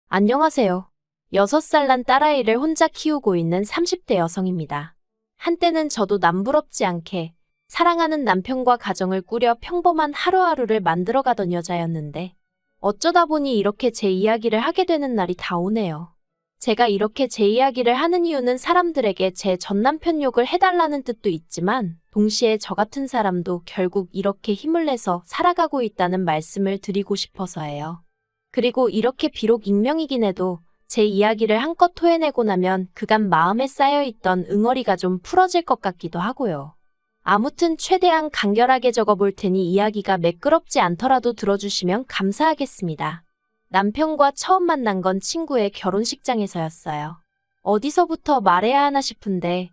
안녕하세요. 6살 난 딸아이를 혼자 키우고 있는 30대 여성입니다. 한때는 저도 남부럽지 않게 사랑하는 남편과 가정을 꾸려 평범한 하루하루를 만들어가던 여자였는데 어쩌다 보니 이렇게 제 이야기를 하게 되는 날이 다 오네요. 제가 이렇게 제 이야기를 하는 이유는 사람들에게 제 전남편 욕을 해달라는 뜻도 있지만 동시에 저 같은 사람도 결국 이렇게 힘을 내서 살아가고 있다는 말씀을 드리고 싶어서예요. 그리고 이렇게 비록 익명이긴 해도 제 이야기를 한껏 토해내고 나면 그간 마음에 쌓여있던 응어리가 좀 풀어질 것 같기도 하고요. 아무튼 최대한 간결하게 적어볼 테니 이야기가 매끄럽지 않더라도 들어주시면 감사하겠습니다. 남편과 처음 만난 건 친구의 결혼식장에서였어요. 어디서부터 말해야 하나 싶은데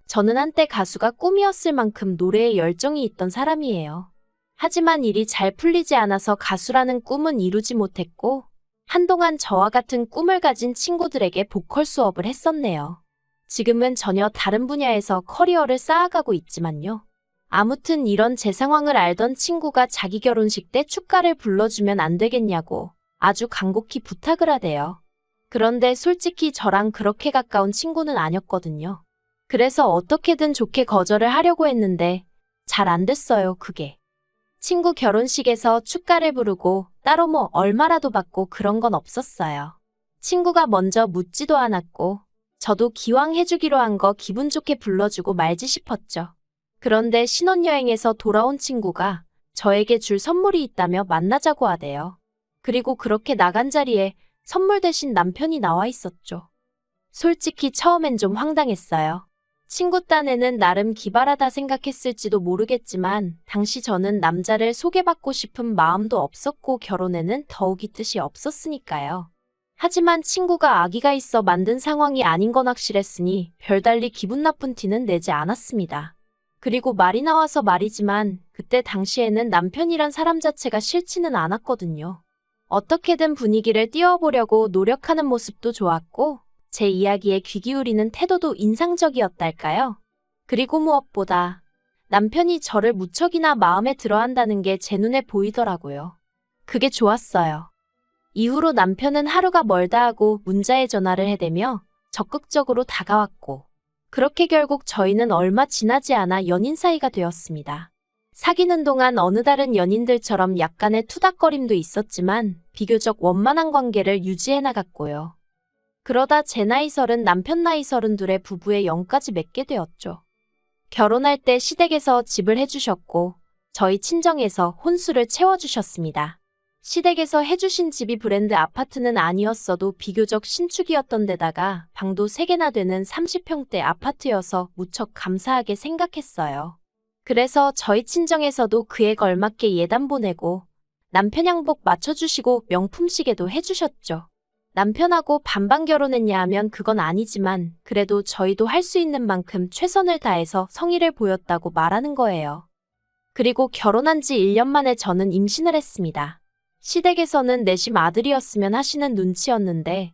저는 한때 가수가 꿈이었을 만큼 노래에 열정이 있던 사람이에요. 하지만 일이 잘 풀리지 않아서 가수라는 꿈은 이루지 못했고 한동안 저와 같은 꿈을 가진 친구들에게 보컬 수업을 했었네요. 지금은 전혀 다른 분야에서 커리어를 쌓아가고 있지만요. 아무튼 이런 제 상황을 알던 친구가 자기 결혼식 때 축가를 불러주면 안 되겠냐고 아주 간곡히 부탁을 하대요. 그런데 솔직히 저랑 그렇게 가까운 친구는 아니었거든요. 그래서 어떻게든 좋게 거절을 하려고 했는데 잘 안 됐어요, 그게. 친구 결혼식에서 축가를 부르고 따로 뭐 얼마라도 받고 그런 건 없었어요. 친구가 먼저 묻지도 않았고 저도 기왕 해주기로 한 거 기분 좋게 불러주고 말지 싶었죠. 그런데 신혼여행에서 돌아온 친구가 저에게 줄 선물이 있다며 만나자고 하대요. 그리고 그렇게 나간 자리에 선물 대신 남편이 나와 있었죠. 솔직히 처음엔 좀 황당했어요. 친구 딴에는 나름 기발하다 생각했을지도 모르겠지만 당시 저는 남자를 소개받고 싶은 마음도 없었고 결혼에는 더욱이 뜻이 없었으니까요. 하지만 친구가 아기가 있어 만든 상황이 아닌 건 확실했으니 별달리 기분 나쁜 티는 내지 않았습니다. 그리고 말이 나와서 말이지만 그때 당시에는 남편이란 사람 자체가 싫지는 않았거든요. 어떻게든 분위기를 띄워보려고 노력하는 모습도 좋았고 제 이야기에 귀 기울이는 태도도 인상적이었달까요? 그리고 무엇보다 남편이 저를 무척이나 마음에 들어한다는 게 제 눈에 보이더라고요. 그게 좋았어요. 이후로 남편은 하루가 멀다 하고 문자에 전화를 해대며 적극적으로 다가왔고 그렇게 결국 저희는 얼마 지나지 않아 연인 사이가 되었습니다. 사귀는 동안 어느 다른 연인들처럼 약간의 투닥거림도 있었지만 비교적 원만한 관계를 유지해 나갔고요. 그러다 제 나이 30, 남편 나이 32의 부부의 영까지 맺게 되었죠. 결혼할 때 시댁에서 집을 해주셨고 저희 친정에서 혼수를 채워주셨습니다. 시댁에서 해주신 집이 브랜드 아파트는 아니었어도 비교적 신축이었던 데다가 방도 3개나 되는 30평대 아파트여서 무척 감사하게 생각했어요. 그래서 저희 친정에서도 그에 걸맞게 예단 보내고 남편 양복 맞춰주시고 명품 시계도 해주셨죠. 남편하고 반반 결혼했냐 하면 그건 아니지만 그래도 저희도 할 수 있는 만큼 최선을 다해서 성의를 보였다고 말하는 거예요. 그리고 결혼한 지 1년 만에 저는 임신을 했습니다. 시댁에서는 내심 아들이었으면 하시는 눈치였는데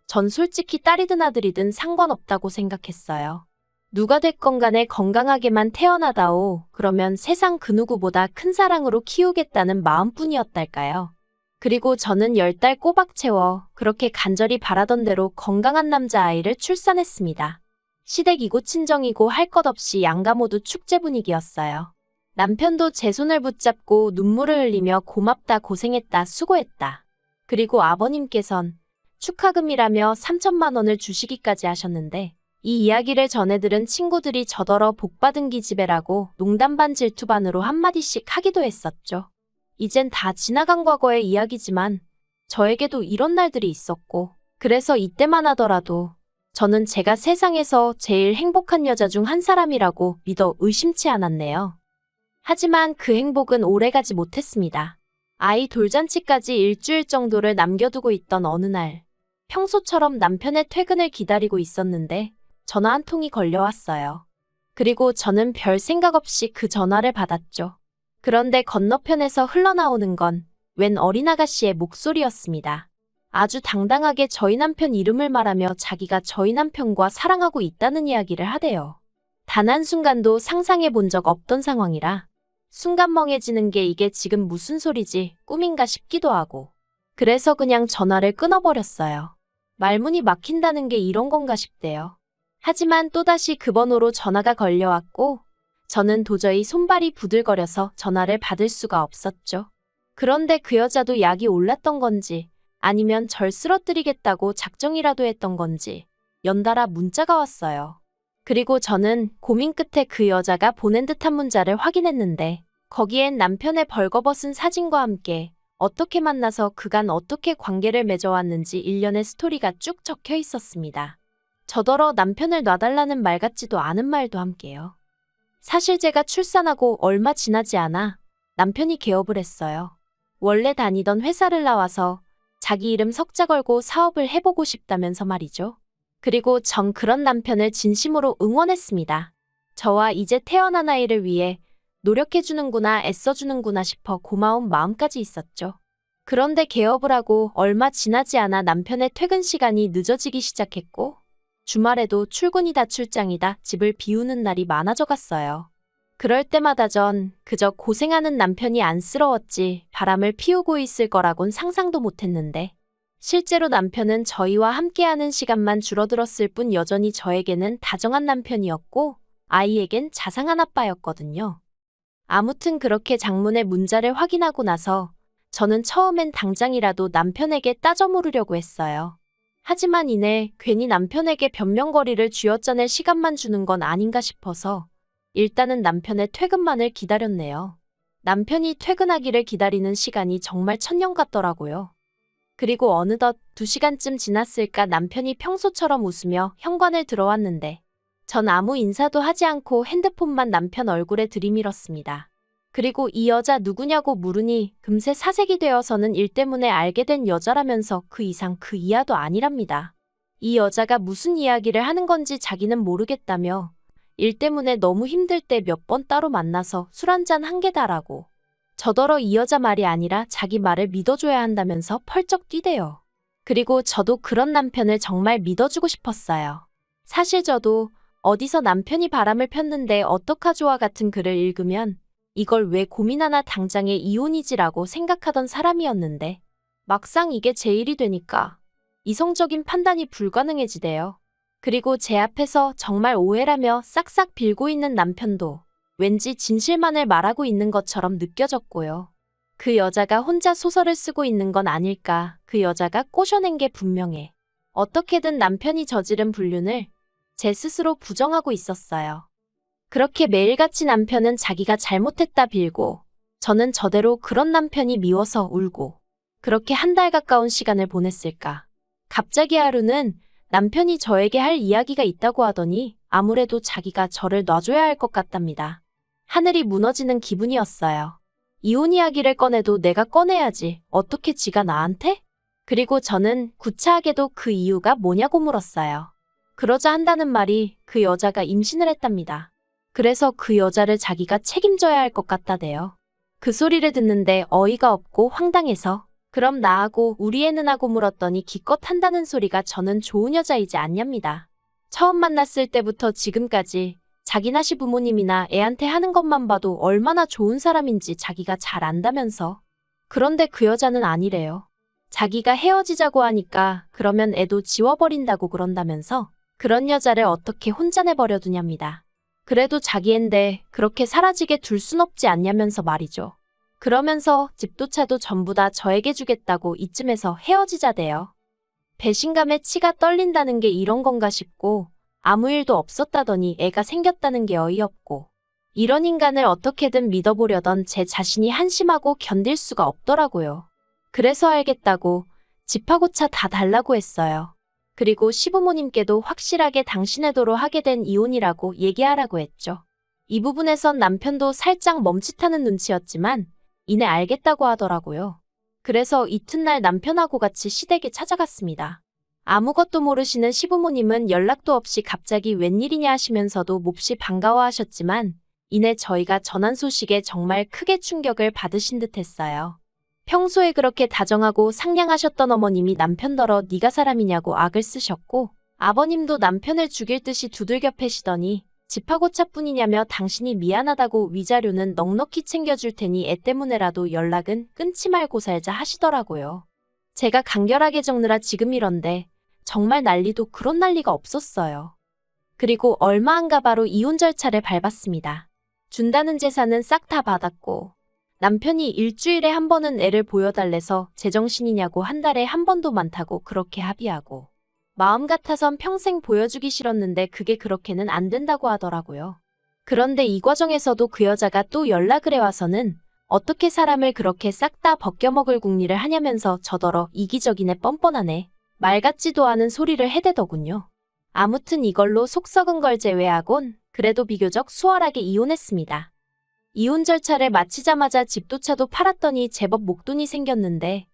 전 솔직히 딸이든 아들이든 상관없다고 생각했어요. 누가 됐건 간에 건강하게만 태어나다오 그러면 세상 그 누구보다 큰 사랑으로 키우겠다는 마음뿐이었달까요. 그리고 저는 10달 꼬박 채워 그렇게 간절히 바라던 대로 건강한 남자아이를 출산했습니다. 시댁이고 친정이고 할 것 없이 양가 모두 축제 분위기였어요. 남편도 제 손을 붙잡고 눈물을 흘리며 고맙다 고생했다 수고했다. 그리고 아버님께선 축하금이라며 3천만 원을 주시기까지 하셨는데 이 이야기를 전해들은 친구들이 저더러 복받은 기집애라고 농담 반 질투 반으로 한마디씩 하기도 했었죠. 이젠 다 지나간 과거의 이야기지만 저에게도 이런 날들이 있었고 그래서 이때만 하더라도 저는 제가 세상에서 제일 행복한 여자 중 한 사람이라고 믿어 의심치 않았네요. 하지만 그 행복은 오래가지 못했습니다. 아이 돌잔치까지 일주일 정도를 남겨두고 있던 어느 날 평소처럼 남편의 퇴근을 기다리고 있었는데 전화 한 통이 걸려왔어요. 그리고 저는 별 생각 없이 그 전화를 받았죠. 그런데 건너편에서 흘러나오는 건 웬 어린 아가씨의 목소리였습니다. 아주 당당하게 저희 남편 이름을 말하며 자기가 저희 남편과 사랑하고 있다는 이야기를 하대요. 단 한순간도 상상해 본 적 없던 상황이라 순간 멍해지는 게 이게 지금 무슨 소리지 꿈인가 싶기도 하고 그래서 그냥 전화를 끊어버렸어요. 말문이 막힌다는 게 이런 건가 싶대요. 하지만 또다시 그 번호로 전화가 걸려왔고 저는 도저히 손발이 부들거려서 전화를 받을 수가 없었죠. 그런데 그 여자도 약이 올랐던 건지 아니면 절 쓰러뜨리겠다고 작정이라도 했던 건지 연달아 문자가 왔어요. 그리고 저는 고민 끝에 그 여자가 보낸 듯한 문자를 확인했는데 거기엔 남편의 벌거벗은 사진과 함께 어떻게 만나서 그간 어떻게 관계를 맺어왔는지 일련의 스토리가 쭉 적혀 있었습니다. 저더러 남편을 놔달라는 말 같지도 않은 말도 함께요. 사실 제가 출산하고 얼마 지나지 않아 남편이 개업을 했어요. 원래 다니던 회사를 나와서 자기 이름 석자 걸고 사업을 해보고 싶다면서 말이죠. 그리고 전 그런 남편을 진심으로 응원했습니다. 저와 이제 태어난 아이를 위해 노력해주는구나, 애써주는구나 싶어 고마운 마음까지 있었죠. 그런데 개업을 하고 얼마 지나지 않아 남편의 퇴근 시간이 늦어지기 시작했고 주말에도 출근이다 출장이다 집을 비우는 날이 많아져 갔어요. 그럴 때마다 전 그저 고생하는 남편이 안쓰러웠지 바람을 피우고 있을 거라곤 상상도 못했는데 실제로 남편은 저희와 함께하는 시간만 줄어들었을 뿐 여전히 저에게는 다정한 남편이었고 아이에겐 자상한 아빠였거든요. 아무튼 그렇게 장문의 문자를 확인하고 나서 저는 처음엔 당장이라도 남편에게 따져 물으려고 했어요. 하지만 이내 괜히 남편에게 변명거리를 쥐어짜낼 시간만 주는 건 아닌가 싶어서 일단은 남편의 퇴근만을 기다렸네요. 남편이 퇴근하기를 기다리는 시간이 정말 천년 같더라고요. 그리고 어느덧 2시간쯤 지났을까 남편이 평소처럼 웃으며 현관을 들어왔는데 전 아무 인사도 하지 않고 핸드폰만 남편 얼굴에 들이밀었습니다. 그리고 이 여자 누구냐고 물으니 금세 사색이 되어서는 일 때문에 알게 된 여자라면서 그 이상 그 이하도 아니랍니다. 이 여자가 무슨 이야기를 하는 건지 자기는 모르겠다며 일 때문에 너무 힘들 때 몇 번 따로 만나서 술 한잔 한 게다라고. 저더러 이 여자 말이 아니라 자기 말을 믿어줘야 한다면서 펄쩍 뛰대요. 그리고 저도 그런 남편을 정말 믿어주고 싶었어요. 사실 저도 어디서 남편이 바람을 폈는데 어떡하죠와 같은 글을 읽으면 이걸 왜 고민하나 당장에 이혼이지라고 생각하던 사람이었는데 막상 이게 제 일이 되니까 이성적인 판단이 불가능해지대요. 그리고 제 앞에서 정말 오해라며 싹싹 빌고 있는 남편도 왠지 진실만을 말하고 있는 것처럼 느껴졌고요. 그 여자가 혼자 소설을 쓰고 있는 건 아닐까. 그 여자가 꼬셔낸 게 분명해. 어떻게든 남편이 저지른 불륜을 제 스스로 부정하고 있었어요. 그렇게 매일같이 남편은 자기가 잘못했다 빌고 저는 저대로 그런 남편이 미워서 울고 그렇게 한 달 가까운 시간을 보냈을까. 갑자기 하루는 남편이 저에게 할 이야기가 있다고 하더니 아무래도 자기가 저를 놔줘야 할 것 같답니다. 하늘이 무너지는 기분이었어요. 이혼 이야기를 꺼내도 내가 꺼내야지. 어떻게 지가 나한테? 그리고 저는 구차하게도 그 이유가 뭐냐고 물었어요. 그러자 한다는 말이 그 여자가 임신을 했답니다. 그래서 그 여자를 자기가 책임져야 할 것 같다대요. 그 소리를 듣는데 어이가 없고 황당해서 그럼 나하고 우리 애는 하고 물었더니 기껏 한다는 소리가 저는 좋은 여자이지 않냐입니다. 처음 만났을 때부터 지금까지 자기나 시부모님이나 애한테 하는 것만 봐도 얼마나 좋은 사람인지 자기가 잘 안다면서. 그런데 그 여자는 아니래요. 자기가 헤어지자고 하니까 그러면 애도 지워버린다고 그런다면서 그런 여자를 어떻게 혼자 내버려 두냐입니다. 그래도 자기 앤데 그렇게 사라지게 둘 순 없지 않냐면서 말이죠. 그러면서 집도 차도 전부 다 저에게 주겠다고 이쯤에서 헤어지자대요. 배신감에 치가 떨린다는 게 이런 건가 싶고 아무 일도 없었다더니 애가 생겼다는 게 어이없고 이런 인간을 어떻게든 믿어보려던 제 자신이 한심하고 견딜 수가 없더라고요. 그래서 알겠다고 집하고 차 다 달라고 했어요. 그리고 시부모님께도 확실하게 당신의 도로 하게 된 이혼이라고 얘기하라고 했죠. 이 부분에선 남편도 살짝 멈칫하는 눈치였지만 이내 알겠다고 하더라고요. 그래서 이튿날 남편하고 같이 시댁에 찾아갔습니다. 아무것도 모르시는 시부모님은 연락도 없이 갑자기 웬일이냐 하시면서도 몹시 반가워하셨지만 이내 저희가 전한 소식에 정말 크게 충격을 받으신 듯 했어요. 평소에 그렇게 다정하고 상냥하셨던 어머님이 남편더러 네가 사람이냐고 악을 쓰셨고 아버님도 남편을 죽일 듯이 두들겨 패시더니 집하고 차뿐이냐며 당신이 미안하다고 위자료는 넉넉히 챙겨줄 테니 애 때문에라도 연락은 끊지 말고 살자 하시더라고요. 제가 간결하게 적느라 지금 이런데 정말 난리도 그런 난리가 없었어요. 그리고 얼마 안 가 바로 이혼 절차를 밟았습니다. 준다는 재산은 싹 다 받았고 남편이 일주일에 한 번은 애를 보여달래서 제정신이냐고 한 달에 한 번도 많다고 그렇게 합의하고 마음 같아선 평생 보여주기 싫었는데 그게 그렇게는 안 된다고 하더라고요. 그런데 이 과정에서도 그 여자가 또 연락을 해와서는 어떻게 사람을 그렇게 싹 다 벗겨먹을 궁리를 하냐면서 저더러 이기적이네 뻔뻔하네 말 같지도 않은 소리를 해대더군요. 아무튼 이걸로 속 썩은 걸 제외하곤 그래도 비교적 수월하게 이혼했습니다. 이혼 절차를 마치자마자 집도 차도 팔았더니 제법 목돈이 생겼는데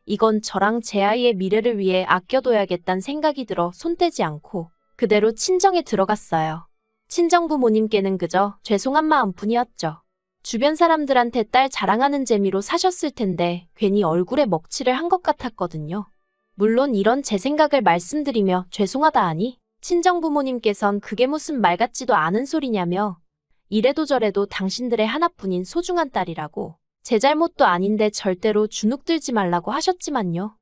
이건 저랑 제 아이의 미래를 위해 아껴둬야겠다는 생각이 들어 손 떼지 않고 그대로 친정에 들어갔어요. 친정 부모님께는 그저 죄송한 마음뿐이었죠. 주변 사람들한테 딸 자랑하는 재미로 사셨을 텐데 괜히 얼굴에 먹칠을 한 것 같았거든요. 물론 이런 제 생각을 말씀드리며 죄송하다 하니 친정 부모님께선 그게 무슨 말 같지도 않은 소리냐며 이래도 저래도 당신들의 하나뿐인 소중한 딸이라고 제 잘못도 아닌데 절대로 주눅 들지 말라고 하셨지만요.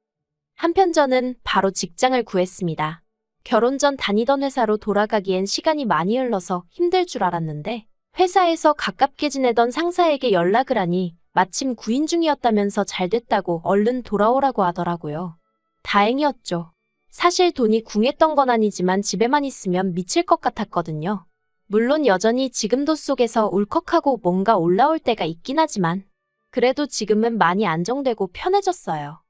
한편 저는 바로 직장을 구했습니다. 결혼 전 다니던 회사로 돌아가기엔 시간이 많이 흘러서 힘들 줄 알았는데 회사에서 가깝게 지내던 상사에게 연락을 하니 마침 구인 중이었다면서 잘 됐다고 얼른 돌아오라고 하더라고요. 다행이었죠. 사실 돈이 궁했던 건 아니지만 집에만 있으면 미칠 것 같았거든요. 물론 여전히 지금도 속에서 울컥하고 뭔가 올라올 때가 있긴 하지만 그래도 지금은 많이 안정되고 편해졌어요.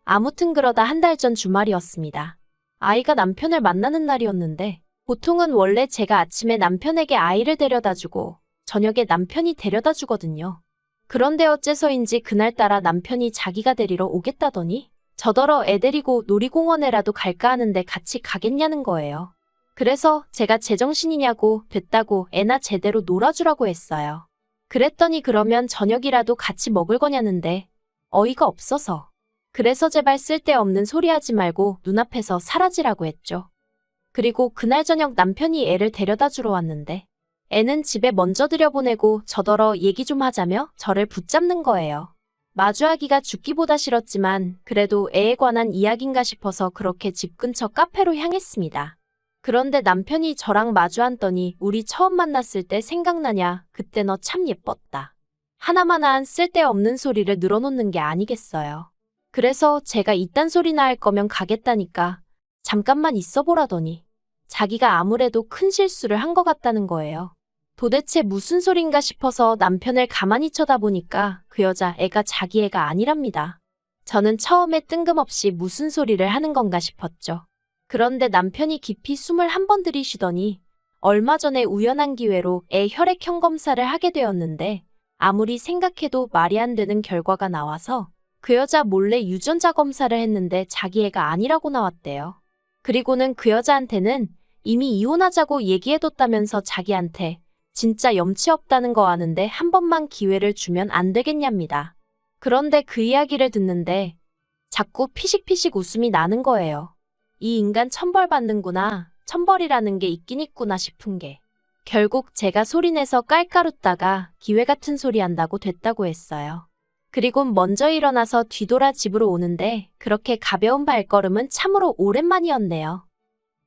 아무튼 그러다 한 달 전 주말이었습니다. 아이가 남편을 만나는 날이었는데 보통은 원래 제가 아침에 남편에게 아이를 데려다주고 저녁에 남편이 데려다주거든요. 그런데 어째서인지 그날따라 남편이 자기가 데리러 오겠다더니 저더러 애 데리고 놀이공원에라도 갈까 하는데 같이 가겠냐는 거예요. 그래서 제가 제정신이냐고 됐다고 애나 제대로 놀아주라고 했어요. 그랬더니 그러면 저녁이라도 같이 먹을 거냐는데 어이가 없어서. 그래서 제발 쓸데없는 소리 하지 말고 눈앞에서 사라지라고 했죠. 그리고 그날 저녁 남편이 애를 데려다 주러 왔는데 애는 집에 먼저 들여보내고 저더러 얘기 좀 하자며 저를 붙잡는 거예요. 마주하기가 죽기보다 싫었지만 그래도 애에 관한 이야기인가 싶어서 그렇게 집 근처 카페로 향했습니다. 그런데 남편이 저랑 마주 앉더니 우리 처음 만났을 때 생각나냐? 그때 너 참 예뻤다. 하나마나한 쓸데없는 소리를 늘어놓는 게 아니겠어요. 그래서 제가 이딴 소리나 할 거면 가겠다니까 잠깐만 있어보라더니 자기가 아무래도 큰 실수를 한 것 같다는 거예요. 도대체 무슨 소린가 싶어서 남편을 가만히 쳐다보니까 그 여자 애가 자기 애가 아니랍니다. 저는 처음에 뜬금없이 무슨 소리를 하는 건가 싶었죠. 그런데 남편이 깊이 숨을 한 번 들이쉬더니 얼마 전에 우연한 기회로 애 혈액형 검사를 하게 되었는데 아무리 생각해도 말이 안 되는 결과가 나와서 그 여자 몰래 유전자 검사를 했는데 자기 애가 아니라고 나왔대요. 그리고는 그 여자한테는 이미 이혼하자고 얘기해뒀다면서 자기한테 진짜 염치 없다는 거 아는데 한 번만 기회를 주면 안 되겠냐입니다. 그런데 그 이야기를 듣는데 자꾸 피식피식 웃음이 나는 거예요. 이 인간 천벌 받는구나, 천벌이라는 게 있긴 있구나 싶은 게 결국 제가 소리내서 깔깔 웃다가 기회 같은 소리 한다고 됐다고 했어요. 그리곤 먼저 일어나서 뒤돌아 집으로 오는데 그렇게 가벼운 발걸음은 참으로 오랜만이었네요.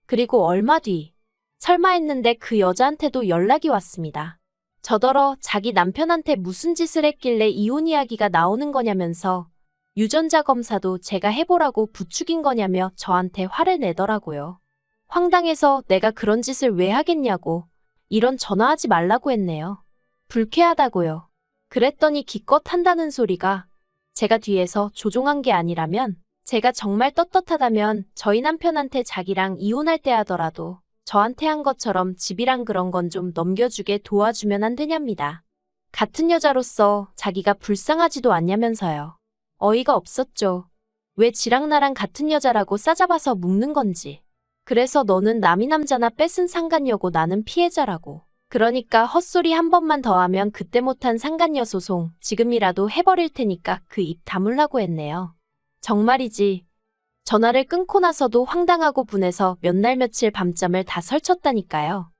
그리고 얼마 뒤 설마 했는데 그 여자한테도 연락이 왔습니다. 저더러 자기 남편한테 무슨 짓을 했길래 이혼 이야기가 나오는 거냐면서 유전자 검사도 제가 해보라고 부추긴 거냐며 저한테 화를 내더라고요. 황당해서 내가 그런 짓을 왜 하겠냐고 이런 전화하지 말라고 했네요. 불쾌하다고요. 그랬더니 기껏 한다는 소리가 제가 뒤에서 조종한 게 아니라면 제가 정말 떳떳하다면 저희 남편한테 자기랑 이혼할 때 하더라도 저한테 한 것처럼 집이랑 그런 건 좀 넘겨주게 도와주면 안 되냐입니다. 같은 여자로서 자기가 불쌍하지도 않냐면서요. 어이가 없었죠. 왜 지랑 나랑 같은 여자라고 싸잡아서 묵는 건지. 그래서 너는 남이 남자나 뺏은 상간녀고 나는 피해자라고. 그러니까 헛소리 한 번만 더 하면 그때 못한 상간녀 소송 지금이라도 해버릴 테니까 그 입 다물라고 했네요. 정말이지. 전화를 끊고 나서도 황당하고 분해서 몇 날 며칠 밤잠을 다 설쳤다니까요.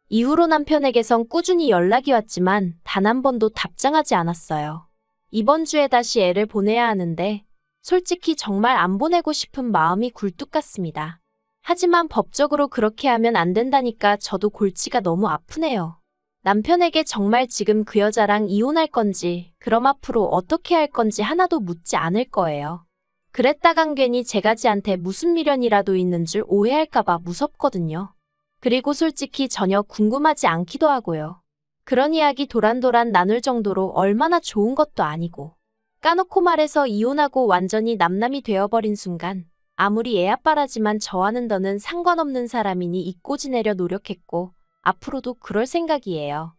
이후로 남편에게선 꾸준히 연락이 왔지만 단 한 번도 답장하지 않았어요. 이번 주에 다시 애를 보내야 하는데 솔직히 정말 안 보내고 싶은 마음이 굴뚝 같습니다. 하지만 법적으로 그렇게 하면 안 된다니까 저도 골치가 너무 아프네요. 남편에게 정말 지금 그 여자랑 이혼할 건지, 그럼 앞으로 어떻게 할 건지 하나도 묻지 않을 거예요. 그랬다간 괜히 제가 지한테 무슨 미련이라도 있는 줄 오해할까봐 무섭거든요. 그리고 솔직히 전혀 궁금하지 않기도 하고요. 그런 이야기 도란도란 나눌 정도로 얼마나 좋은 것도 아니고. 까놓고 말해서 이혼하고 완전히 남남이 되어버린 순간 아무리 애 아빠라지만 저와는 더는 상관없는 사람이니 잊고 지내려 노력했고 앞으로도 그럴 생각이에요.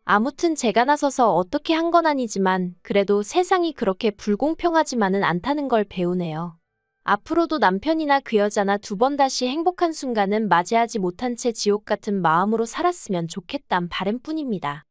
아무튼 제가 나서서 어떻게 한 건 아니지만 그래도 세상이 그렇게 불공평하지만은 않다는 걸 배우네요. 앞으로도 남편이나 그 여자나 두 번 다시 행복한 순간은 맞이하지 못한 채 지옥 같은 마음으로 살았으면 좋겠단 바람뿐입니다.